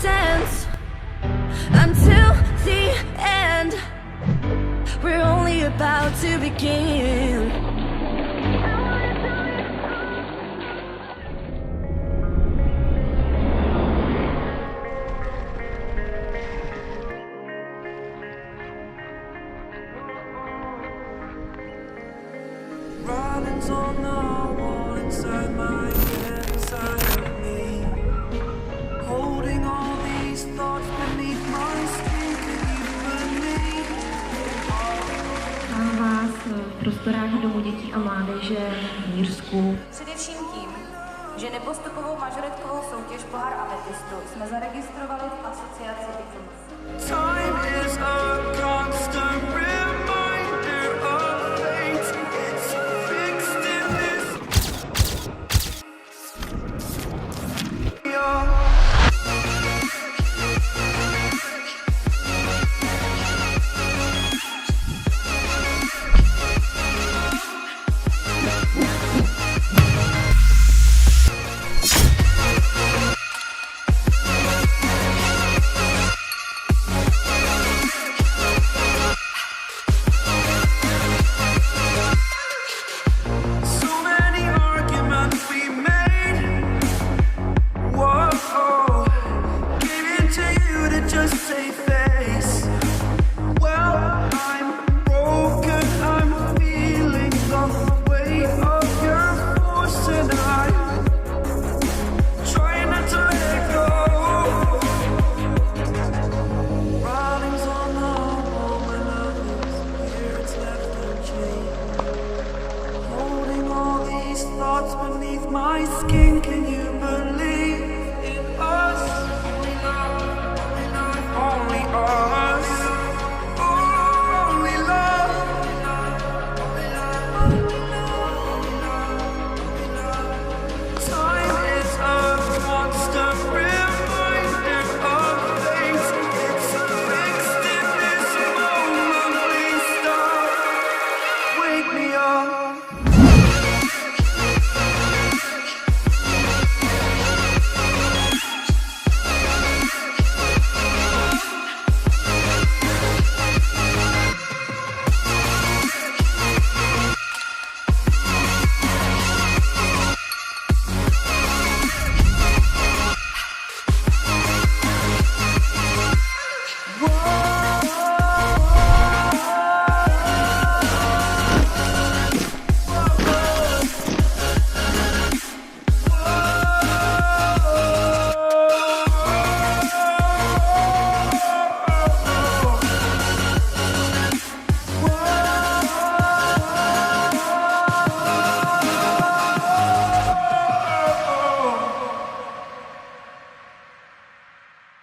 dance until the end. We're only about to begin. Writings on the wall inside my head, inside of me. Holding all these thoughts beneath my skin. Can you believe? Mám vás v prostorách Domu dětí a mládeže v Mírsku. Především tím, že nepostupovou majoritkovou soutěž Pohár Ametystu jsme zaregistrovali v asociaci Business. Time is a